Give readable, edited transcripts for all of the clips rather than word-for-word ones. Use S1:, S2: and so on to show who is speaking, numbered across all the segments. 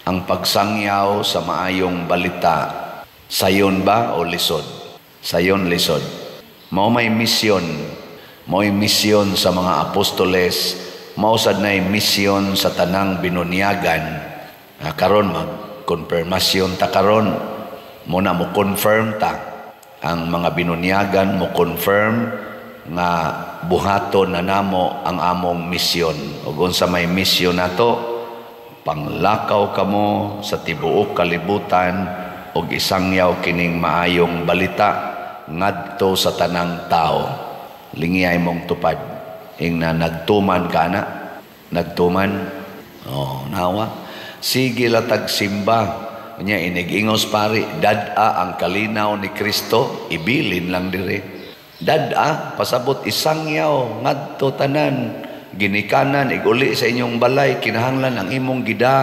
S1: ang pagsangyaw sa maayong balita, sayon ba o lisod? Sayon, lisod. Mao may misyon. Mao'y misyon sa mga apostoles, mausad na'y misyon sa tanang binunyagan. Karon mag-konfirmasyon ta karon. Muna mo confirm ta. Ang mga binunyagan mo confirm nga buhaton na namo ang among misyon. Ug unsa may misyon nato, panglakaw kamo sa tibuok kalibutan ug isangyaw kining maayong balita ngadto sa tanang tao. Lingiyay mong tupad. Ingna nagtuman ka na. Nagtuman. Nawa. Sige latag simba. Nya inigingos pari. Dada ang kalinaw ni Kristo. Ibilin lang dire. Dada. Pasabot isangyaw. Ngadto tanan. Ginikanan. Iguli sa inyong balay. Kinahanglan ang imong gida.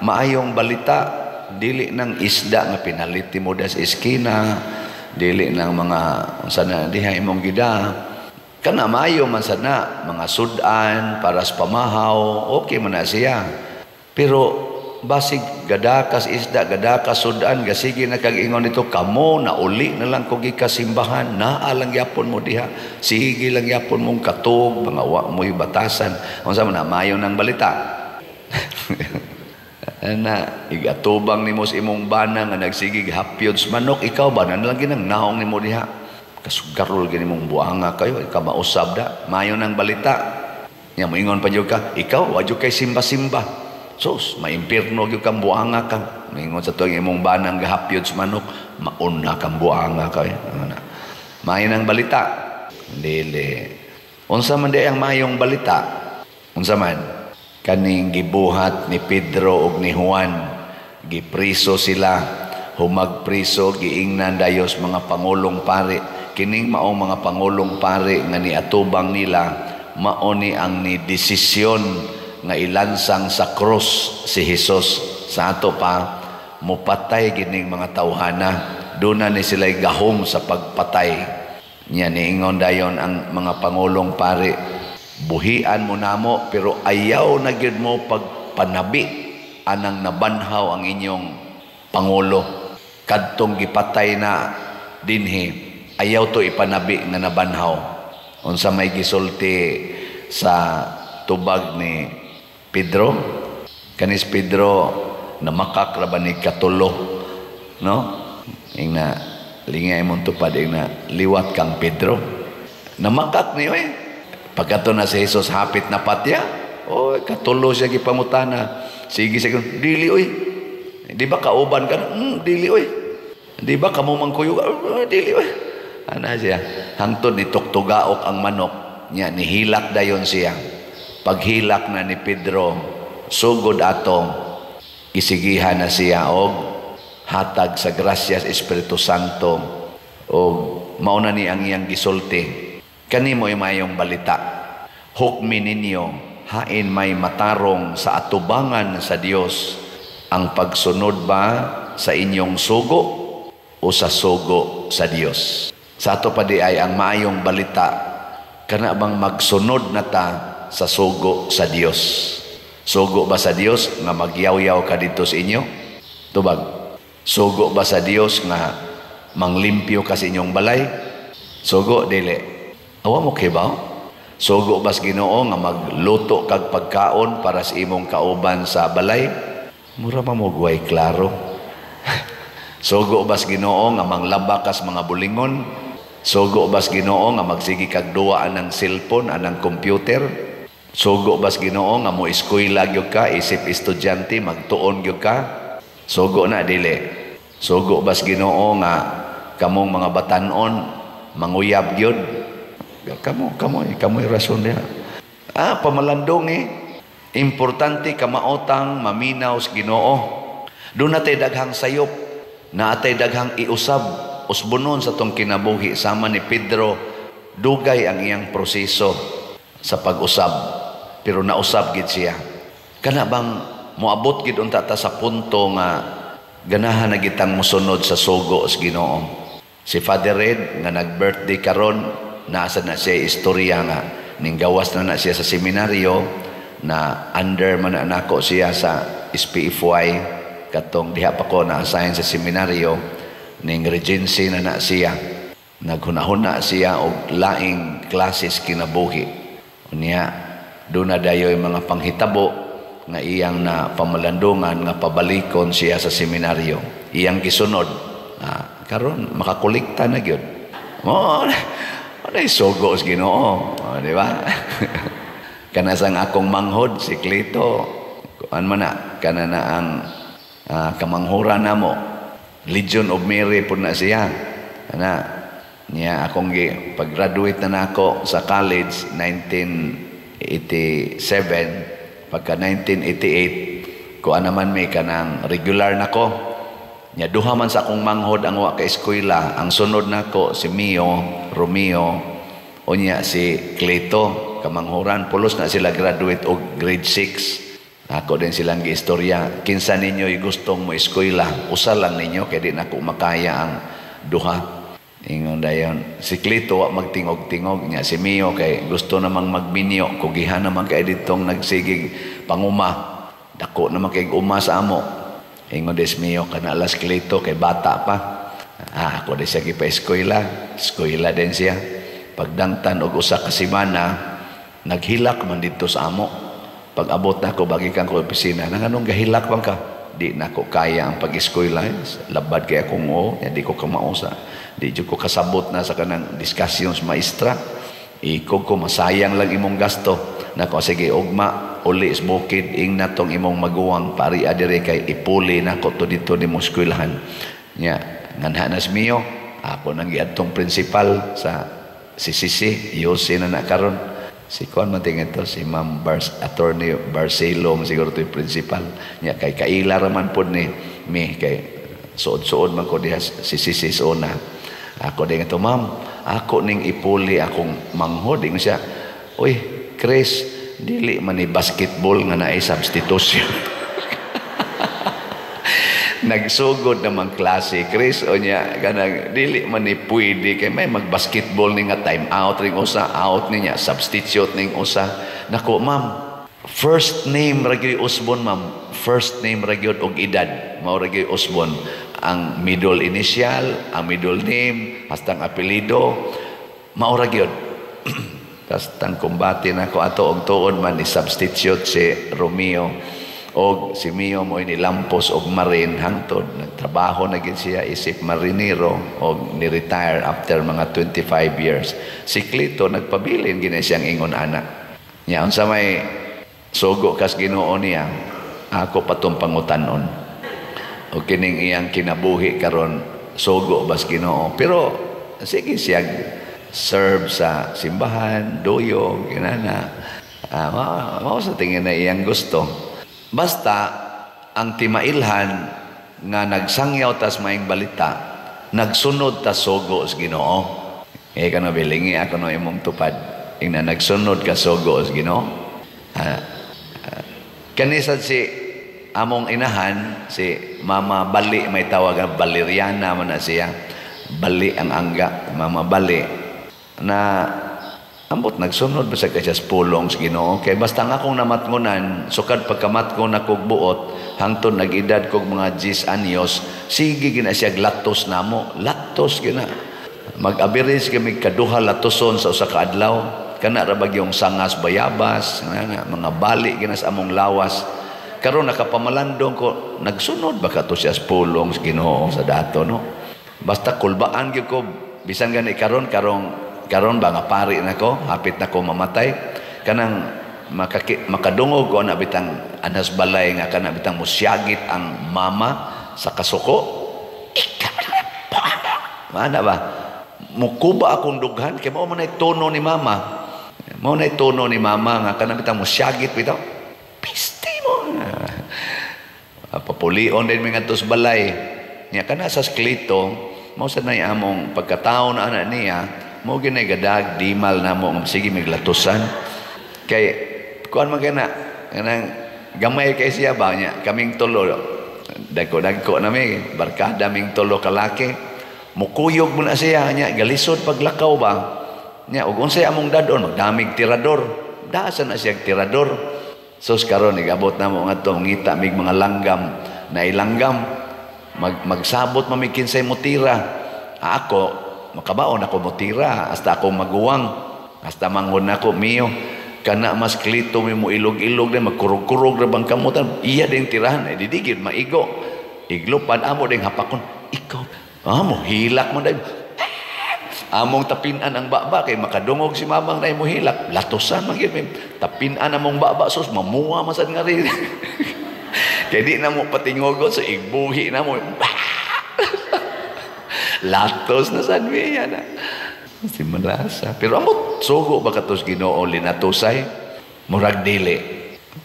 S1: Maayong balita. Dili ng isda nga pinaliti mo das iskina. Dili ng mga sana diha imong gida. Kana maayo man sana, mga sudan, para sa pamahaw, okay man na siya. Pero basig gadakas isda, gadakas sudan, gasigi na kag-ingon nito, kamo na uli na lang kung ikasimbahan, naalang yapon mo diha, sige lang yapon mong katog, mga mo'y batasan. Kung saan na, maayo ng balita. Na, igatubang ni mo sa imong bana nga nagsigig hapyod sa manok, ikaw ba na lang ginang naong ni mo diha? Kasugarol gini mong buanga kayo, ikaw mausab da, mayo ng balita. Nga mo ingon pa yun ka, ikaw, wadyo kay simba-simba. Sus, maimpirno yun kang buanga ka. Maingon sa tuwing imong banang gahapyod sa manok, mauna kang buanga kayo. Mayo ng balita. Dili. Unsa man di ang mayong balita? Unsa man? Kaning gibuhat ni Pedro ug ni Juan, gipriso sila, humagpriso, giingnan dayos mga pangulong pari. Kining maong mga pangulong pari nga niatubang nila, maoni ang ni desisyon nga ilansang sa krus si Jesus. Sa ato pa, mupatay gining mga tawhana, doon na ni sila'y gahom sa pagpatay. Nya niingon dayon ang mga pangulong pari, buhian mo namo pero ayaw na gyud mo pagpanabi anang nabanhaw ang inyong pangulo. Kadtong gipatay na dinhi, ayaw to ipanabi nga nabanhaw. Unsa may gisulti sa tubag ni Pedro? Kanis Pedro namakak ra ba ni katulo, no? Ingna lingay mong tupad ingna liwat kang Pedro. Namakak niyo Pagkato na si Jesus hapit na patya, katulo siya gipangutana. Sige sa dili oy. Di ba kauban ka? Dili oy. Di ba kamo mangkuyog? Dili oy. Ana siya, hangtod ni tuktugaok ang manok niya, nihilak dayon siya. Paghilak na ni Pedro, sugod ato, isigihan na siya og hatag sa grasyas Espiritu Santo o mauna ni ang iyang gisulti. Kanimo mayong balita, hukmi ninyo, hain may matarong sa atubangan sa Dios, ang pagsunod ba sa inyong sugo o sa sugo sa Dios? Sa ato pa di ay ang maayong balita, kana bang magsunod na ta sa sugo sa Dios? Sugo ba sa Dios nga magyaw-yaw ka dito sa inyo? Tubag. Sugo ba sa Dios nga manglimpyo ka sa inyong balay? Sugo, dili. Awa mo kibaw? Sugo ba sa Ginoo nga magluto kag pagkaon para sa imong kauban sa balay? Mura pa mo guway klaro. Sugo ba sa Ginoo nga manglaba kas mga bulingon? Sugo ba sa Ginoo nga magsigi kag duwa anang cellphone, anang computer? Sugo ba sa Ginoo nga mo eskwela gyud ka, isip estudyante magtuon gyud ka? Sugo na dili. Sugo ba sa Ginoo nga kamong mga batanon manguyab gyud? Kamoy rason niya. Pamalandong importante ka maotang maminaw sa Ginoo. Doon natay daghang sayop, na atay daghang iusab, usbunon sa tong kinabuhi. Sama ni Pedro, dugay ang iyang proseso sa pag-usab, pero nausab gid siya. Kana bang moabot gid unta ta sa punto nga ganahan na gitang mosunod sa sugo sa Ginoo. Si Father Red nga nag-birthday karon, nasa na siya istorya nga ning gawas na siya sa seminaryo, na under man na nako siya sa SPFY katong diha pa ko na-assign sa seminaryo ning Regency na siya. Naghunahuna siya og laing classes kinabuhi. Unya doon na dayoy mga panghitabo nga iyang na pamalandungan nga pabalikon siya sa seminaryo. Iyang gisunod. Karon makakolekta na gyud. Ano sugo sa Ginoo, di ba? Kanasang akong manghod si Clito. Kuan man na kana na ang kamanghuran namo. Legion of Mary pud na siya. Ana niya akong pag-graduate na nako sa college 1987 pagka 1988 kuan naman may kanang regular nako. Nya duha man sa akong manghod ang wa ka eskwela, ang sunod nako si Mio, Romeo, unya si Clito, kamanghuran pulos na sila graduate og grade 6. Ako din silang giistorya, kinsa ninyo gustong mo eskwela, usa lang ninyo kay di nako makaya ang duha. Ingon dayon si Clito wa magtingog-tingog nya si Mio kay gusto namang magminyo, kugihan naman kay ditong nagsigig panguma. Dako naman kay uma sa amo. Ingon des Mio kana alas Clito kay bata pa. Ako di siya eskwela din siya. Pagdangtan og usa ka semana naghilak man dito sa amo. Pag abot na ako bagi kang opisina, nang anong gahilak bang ka? Di na ko kaya ang pag-eskwela. Labad kaya kung di ko kamausa. Di ko kasabot na sa kanang discussions maestra. Iko ko masayang lang imong gasto. Nako sige ugma uli bukid ing natong imong maguwang pari adire kay ipuli nako to dito ni mo eskwelahan. Nya nganhanas Mio, ako nang giadtong principal sa CCC, Yose na karon. Si Kuan man tingin to, si Ma'am Attorney Barcelom siguro to yung principal. Nya kay kaila raman po ni mi kay suod-suod man ko diha si Sisis una. Ako din ito, ma'am, ako ning ipuli akong manghod. Ingon siya, uy, Chris, dili man ni basketball nga naay substitution. Nagsugod naman klase, Chris, o niya, ganang, dili man ni pwede, kay may mag-basketball ni nga time out ring usa, out niya, substitute ning usa. Nako, ma'am, first name Ragyod Usbon, ma'am, first name Ragyod og edad, mao Ragyod Usbon, ang middle initial, ang middle name, hasta ang apelido, mao Ragyod. Tas tang kumbati na ko ato og tuod man ni substitute si Romeo og si Mio mo ini lampos og marine hangtod nagtrabaho na gid siya isip marinero og ni-retire after mga 25 years. Si Clito nagpabilin gina siyang ingon ana. Nya unsa may sugo kas Ginoo niya, ako patong pangutanon. O kining iyang kinabuhi karon sugo bas Ginoo. Pero sige siya serve sa simbahan, doyo, ginana. Mao sa tingin na iyang gusto. Basta ang timailhan nga nagsangyaw tas maing balita, nagsunod ta sugo sa Ginoo. Kano bilingi ako no imong tupad. Ing na nagsunod ka sugo sa Ginoo. Kanisa si among inahan, si Mama Bali, may tawagan Valeriana man na siya. Bali ang angga, Mama Bali. Na ambot nagsunod basta kay siya pulong sa Ginoo kay basta nga akong namatngunan sukad pagkamatngon ako buot hangtod nag-edad kog mga 10 anyos sige gina siya latos namo latos gina mag-average kami kaduha latoson sa usa ka adlaw kana ra bagyong sangas bayabas mga bali gina sa among lawas karon nakapamalandong ko nagsunod ba ka to siya pulong sa Ginoo sa dato no basta kulbaan gyud ko bisan gani karon ba nga pari nako hapit nako mamatay kanang makadungog ko na bitang anas balay nga kana bitang musyagit ang mama sa kasuko mana ba mukuba akong dughan kay mao man ay tono ni mama nga kana bitang musyagit bitaw piste mo papulion din mga tos balay nya kana sa Clito mao sa nay among pagkataon na ana niya mo ginagadag dimal na mo sige miglatusan kay kuan man kana kanang gamay kay siya ba nya kaming tulo dagko nami barkada ming tulo kalaki mukuyog mo na siya nya galisod paglakaw ba nya ug unsay among dadon magdamig tirador dasa na siya tirador sus karon igabot na mo ngadto ngita mig mga langgam nailanggam. Magsabot mamikinsay mutira. Ako, makabaon ako mutira. Hasta ako maguwang. Hasta mangon ako, miyo. Kana mas klito mo ilog-ilog na magkurog-kurog na bang kamutan. Iya din tirahan. Ay didigid, maigo. Iglopan, amo din hapakon. Ikaw, amo, hilak mo dahil. Among tapinan ang baba kay makadungog si mamang na mo hilak. Latosan magyud. Tapinan among baba sus mamuha masad nga rin. Kaya di na mo patingogon sa igbuhi na mo. Latos na sad miya na. Si malasa. Pero amot sugo ba katos Ginoo linatusay? Murag dili.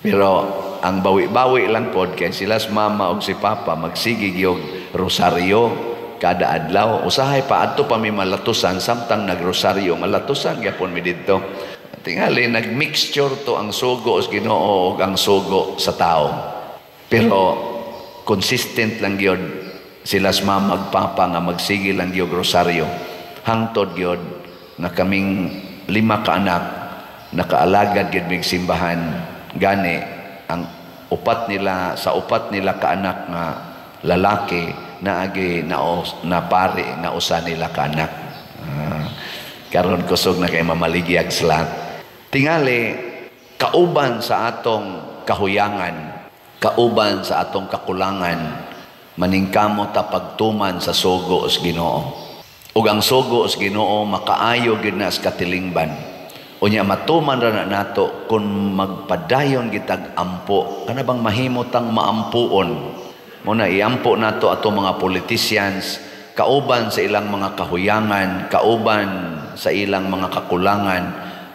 S1: Pero ang bawi-bawi lang pod kay sila si mama o si papa magsigig yung rosaryo kada adlaw. Usahay pa adto pa mi malatusan samtang nagrosaryo malatusan gyapon mi didto. Tingali nagmixture to ang sugo sa Ginoo ug ang sugo sa tao. Pero consistent lang gyud sila sa mama ug papa nga magsige lang gyud rosaryo. Hangtod gyud nga kaming 5 ka anak nakaalagad gyud mig simbahan gani ang upat nila ka anak nga lalaki naagi na pare nga usa nila ka anak. Karon kusog na kay mamaligyag slat. Tingali kauban sa atong kahuyangan, kauban sa atong kakulangan, maningkamo ta pagtuman sa sugo sa Ginoo. Ug ang sugo sa Ginoo makaayo gid na sa katilingban. Unya matuman ra na nato kung magpadayon gitag ampo. Kana bang mahimotang maampuon? Muna iampo nato ato mga politicians kauban sa ilang mga kahuyangan, kauban sa ilang mga kakulangan,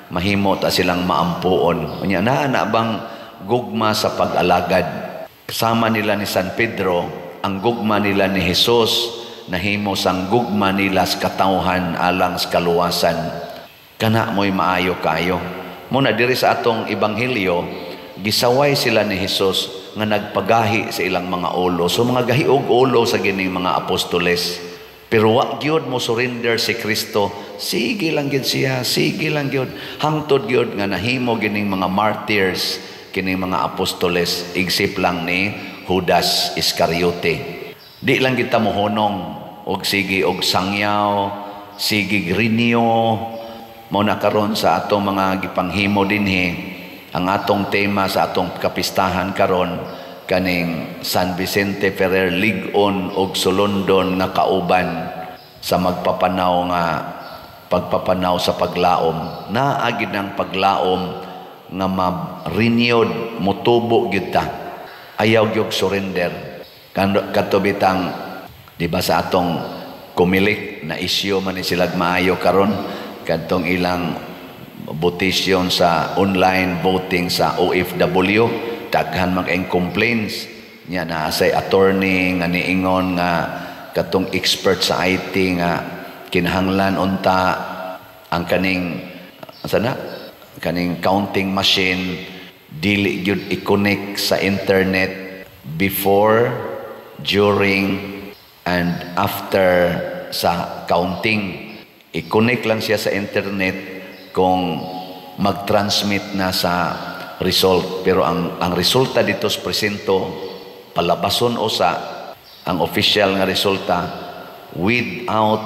S1: mahimo ta silang maampuon. Unya na bang gugma sa pag-alagad? Kasama nila ni San Pedro, ang gugma nila ni Jesus, nahimo sang gugma nila sa katawhan alang sa kaluwasan. Kana mo'y maayo kayo. Muna diri sa atong ebanghelyo, gisaway sila ni Jesus nga nagpagahi sa ilang mga ulo. So mga gahiog ulo sa gining mga apostoles. Pero wa gyud mo surrender si Kristo. Sige lang gyud siya, sige lang gyud. Hangtod gyud nga nahimo gining mga martyrs kining mga apostoles. Igsip lang ni Judas Iscariote. Di lang kita mohonong og sige og sangyaw, sige grinyo. Mo na karon sa atong mga gipanghimo dinhi. Ang atong tema sa atong kapistahan karon kaning San Vicente Ferrer Lig-on ug Sulondon nga kauban sa magpapanaw nga pagpapanaw sa paglaom. Naagid ng paglaom nga ma-renewed motubo gyud ta. Ayaw gyud surrender. Katubitang di ba sa atong kumilik na isyu man ni sila maayo karon kadtong ilang votation sa online voting sa OFW, daghan mag-eng complaints niya na say attorney nga niingon nga katong expert sa IT nga kinahanglan unta ang kaning counting machine dili gyud i-connect sa internet before, during and after sa counting. I-connect lang siya sa internet kung mag-transmit na sa result. Pero ang resulta dito sa presento, palabason o sa ang official nga resulta without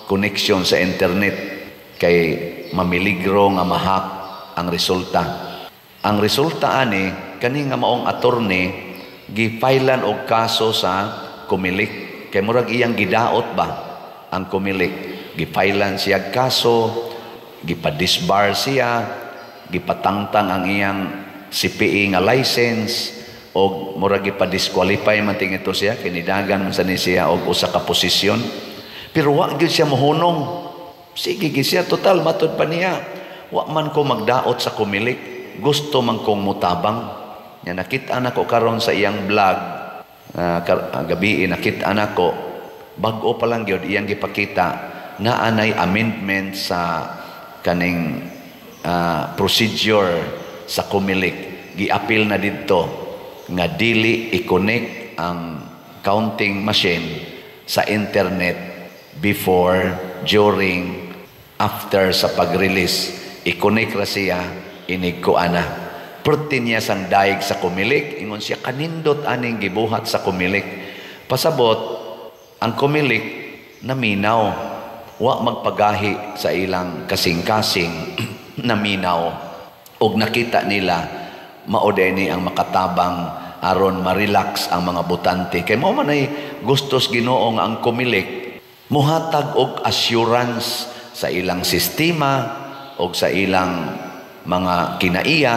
S1: connection sa internet kay mamiligro nga mahak ang resulta. Ang resulta ani kani nga maong attorney gipailan og kaso sa kumilik kay murag iyang gidaot ba ang kumilik. Gipailan siya kaso, gipadisbar siya, gipatangtang ang iyang CPE nga license o murag gipadisqualify man ting ito siya kinidagan man sa ni siya og usa ka posisyon. Pero wa gyud siya mohunong. Sige gyud siya total matud pa niya. Wa man ko magdaot sa kumilik, gusto man kong mutabang. Nya nakita nako karon sa iyang vlog gabi nakita nako bag-o pa lang gyud iyang gipakita na anay amendment sa kaning procedure sa kumilik. Giapil na didto nga dili i-connect ang counting machine sa internet before, during, after sa pag-release. I-connect ra siya, inigkuan na. Perti niya sang daig sa kumilik, ingon siya kanindot aning gibuhat sa kumilik. Pasabot, ang kumilik naminaw, wa magpagahi sa ilang kasing-kasing naminaw. Og nakita nila, maoday ni ang makatabang aron ma-relax ang mga butante. Kay mo man ay gustos Ginoo nga ang kumilik, muhatag og assurance sa ilang sistema og sa ilang mga kinaiya,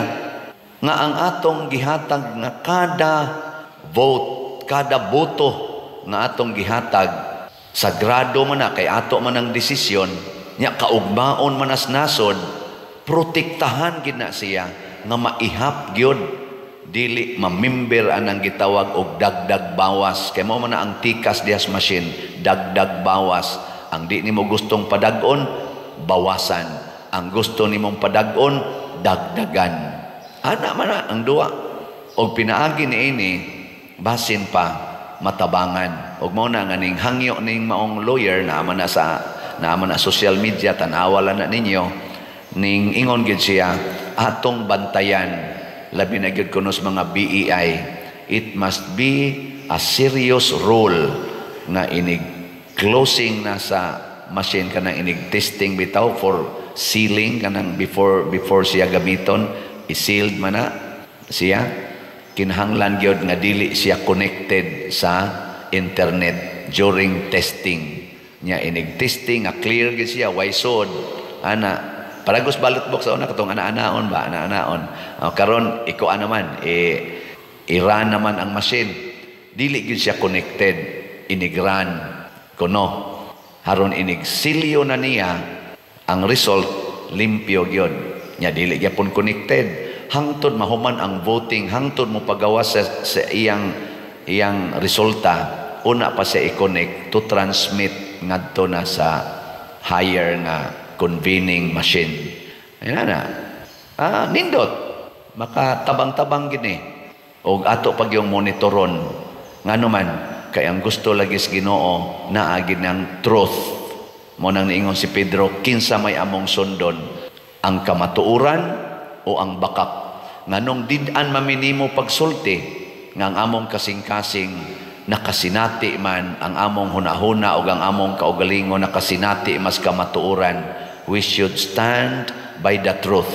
S1: nga ang atong gihatag nga kada vote, kada boto nga atong gihatag, sagrado man na, kay ato man ang desisyon, nya kaugmaon man as nasod, protektahan gid na siya, nga maihap gyud, dili mamimber anang gitawag og dagdag bawas. Kay mo man na ang tikas dias machine, dagdag bawas. Ang di nimo gustong padag-on, bawasan. Ang gusto nimong padag-on, dagdagan. Ana man na ang duwa. Og pinaagi niini, basin pa matabangan. Og mao na nga ning hangyo ning maong lawyer na man na social media, tanawalan na ninyo, ning ingon gid siya, atong bantayan, labi na gid kunos mga BEI, it must be a serious rule nga inig closing na sa machine kanang inig testing bitaw for sealing kanang before siya gamiton, i-sealed man na siya, kinahanglan gyud nga dili siya connected sa internet during testing nya. Inig testing nga clear gid siya, why sod ana paragos ballot box sa una katong ana-anaon ba, ana-anaon. Karon iko naman i-run naman ang machine, dili gyud siya connected, inig-run kuno haron inig silyo na niya, ang result limpyo gyud nya, dili gyapon connected. Hangtod mahuman ang voting, hangtod mo pagawas sa iyang resulta, una pa siya i-connect to transmit ngadto na sa higher nga convening machine. Ayun na. Nindot. Makatabang-tabang gini. O ato pag yung monitoron. Nga naman, kay ang gusto lagis Ginoo na agin ng truth. Mo nang niingon si Pedro, kinsa may among sundon, ang kamatuuran o ang bakak. Nga nung didan maminimo pagsulti, nga ang among kasing-kasing nakasinati man, ang among hunahuna o ang among kaugalingon nakasinati mas kamatuuran, we should stand by the truth.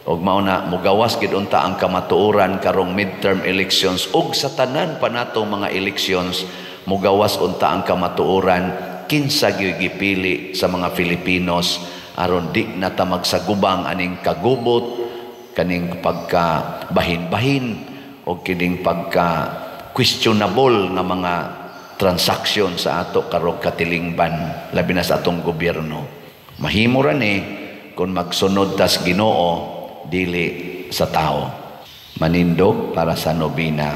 S1: Og mauna mugawas gid unta ang kamatuoran karong midterm elections ug sa tanan pa natong mga elections, mugawas unta ang kamatuoran kinsa gyud gipili sa mga Filipinos aron di na ta magsagubang aning kagubot, kaning pagka bahin-bahin o kining pagka questionable nga mga transaksyon sa ato karong katilingban, labi na sa atong gobyerno. Mahimo ra ni kung magsunod tas Ginoo dili sa tao. Manindog para sa nobina.